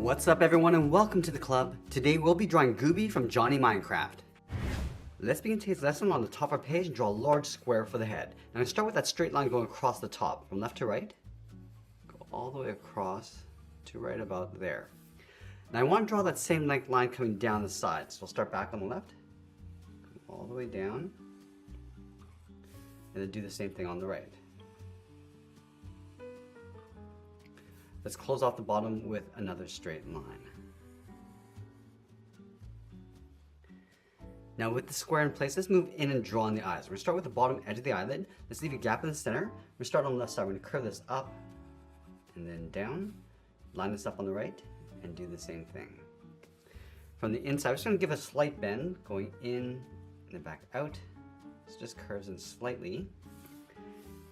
What's up everyone and welcome to the club. Today we'll be drawing Gooby from Johnny Minecraft. Let's begin today's lesson. On the top of our page and draw a large square for the head. Now I'm going to start with that straight line going across the top from left to right. Go all the way across to right about there. Now I want to draw that same length line coming down the side. So we'll start back on the left, go all the way down, and then do the same thing on the right. Let's close off the bottom with another straight line. Now with the square in place, let's move in and draw on the eyes. We're going to start with the bottom edge of the eyelid. Let's leave a gap in the center. We're going to start on the left side. We're going to curve this up and then down. Line this up on the right and do the same thing. From the inside, we're just going to give a slight bend going in and then back out. So just curves in slightly.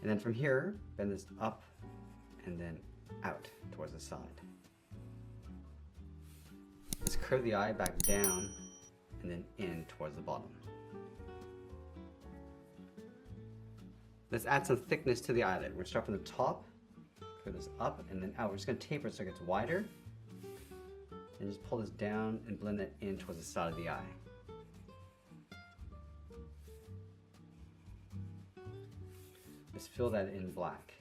And then from here, bend this up and then out towards the side. Let's curve the eye back down and then in towards the bottom. Let's add some thickness to the eyelid. We're going to start from the top, curve this up and then out. We're just going to taper it so it gets wider. And just pull this down and blend it in towards the side of the eye. Let's fill that in black.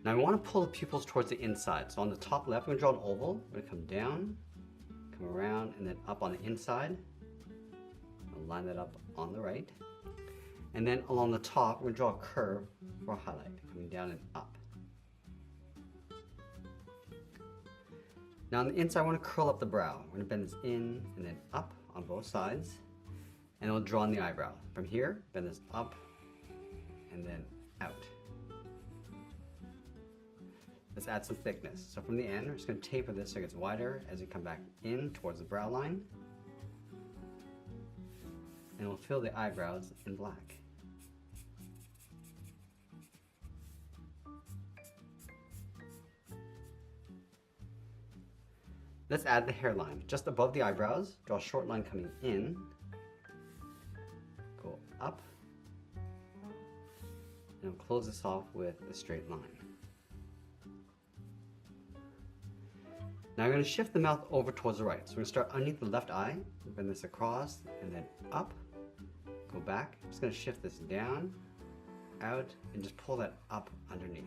Now I want to pull the pupils towards the inside. So on the top left, we're going to draw an oval. We're going to come down, come around, and then up on the inside. I'll line that up on the right. And then along the top, we're going to draw a curve for a highlight, coming down and up. Now on the inside, I want to curl up the brow. We're going to bend this in and then up on both sides. And we'll draw on the eyebrow. From here, bend this up and then out. Let's add some thickness. So from the end, we're just going to taper this so it gets wider as we come back in towards the brow line. And we'll fill the eyebrows in black. Let's add the hairline. Just above the eyebrows, draw a short line coming in, go up, and we'll close this off with a straight line. Now I'm going to shift the mouth over towards the right. So we're going to start underneath the left eye, bend this across, and then up, go back. I'm just going to shift this down, out, and just pull that up underneath.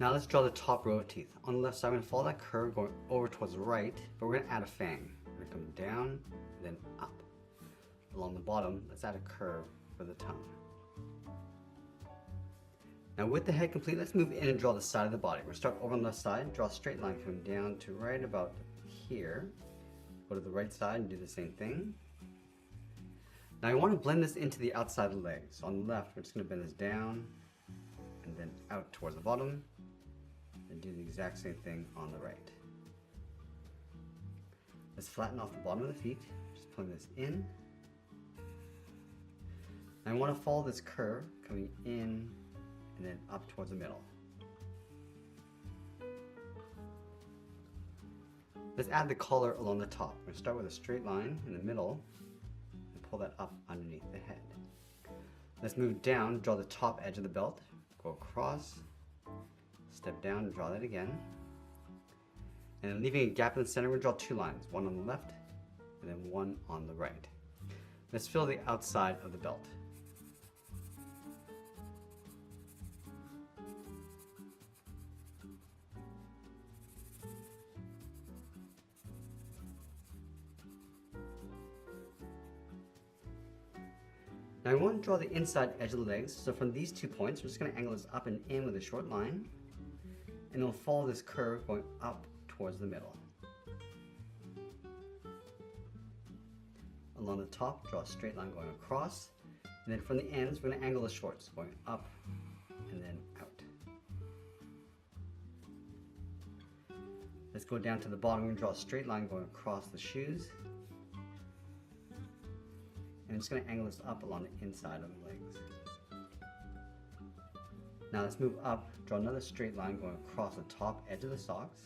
Now let's draw the top row of teeth. On the left side, I'm going to follow that curve going over towards the right, but we're going to add a fang. We're going to come down, then up. Along the bottom, let's add a curve for the tongue. Now with the head complete, let's move in and draw the side of the body. We're going to start over on the left side, draw a straight line coming down to right about here. Go to the right side and do the same thing. Now I want to blend this into the outside of the leg. So on the left, we're just going to bend this down and then out towards the bottom and do the exact same thing on the right. Let's flatten off the bottom of the feet, just pulling this in. Now I want to follow this curve coming in and then up towards the middle. Let's add the collar along the top. We're going to start with a straight line in the middle and pull that up underneath the head. Let's move down, draw the top edge of the belt, go across, step down and draw that again. And then leaving a gap in the center, we're going to draw two lines, one on the left and then one on the right. Let's fill the outside of the belt. Now I want to draw the inside edge of the legs, so from these 2 points, we're just going to angle this up and in with a short line, and we'll follow this curve going up towards the middle. Along the top, draw a straight line going across, and then from the ends, we're going to angle the shorts going up and then out. Let's go down to the bottom, we're going to draw a straight line going across the shoes. And I'm just going to angle this up along the inside of the legs. Now let's move up, draw another straight line going across the top edge of the socks.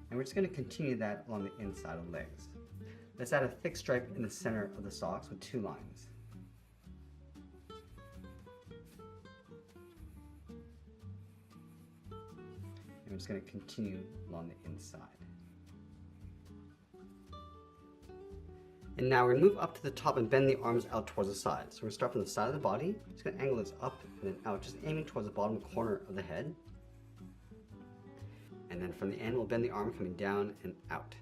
And we're just going to continue that along the inside of the legs. Let's add a thick stripe in the center of the socks with 2 lines. I'm just going to continue along the inside. And now we're going to move up to the top and bend the arms out towards the side. So we're going to start from the side of the body, just going to angle this up and then out, just aiming towards the bottom corner of the head. And then from the end, we'll bend the arm coming down and out.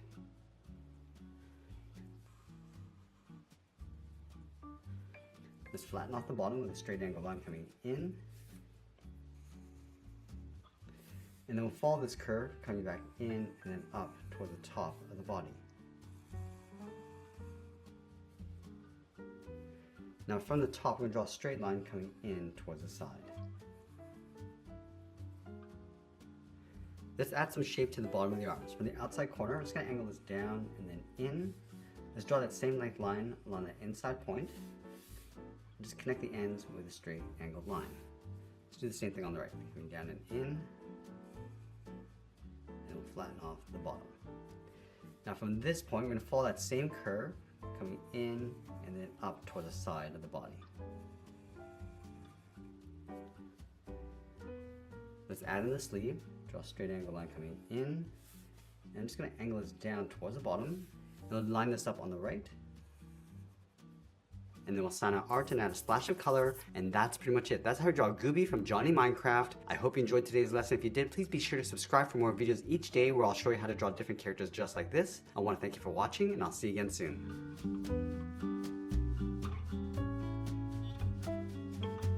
Let's flatten off the bottom with a straight angle line coming in. And then we'll follow this curve coming back in and then up toward the top of the body. Now from the top, we're going to draw a straight line coming in towards the side. Let's add some shape to the bottom of the arms. From the outside corner, I'm just going to angle this down and then in. Let's draw that same length line along the inside point. Just connect the ends with a straight angled line. Let's do the same thing on the right. Coming down and in. And we'll flatten off the bottom. Now from this point, we're going to follow that same curve, coming in and then up toward the side of the body. Let's add in the sleeve. Draw a straight angle line coming in. And I'm just going to angle this down towards the bottom. And we'll line this up on the right. And then we'll sign our art and add a splash of color, and that's pretty much it. That's how I draw Gooby from Johnny Minecraft. I hope you enjoyed today's lesson. If you did, please be sure to subscribe for more videos each day where I'll show you how to draw different characters just like this. I want to thank you for watching, and I'll see you again soon.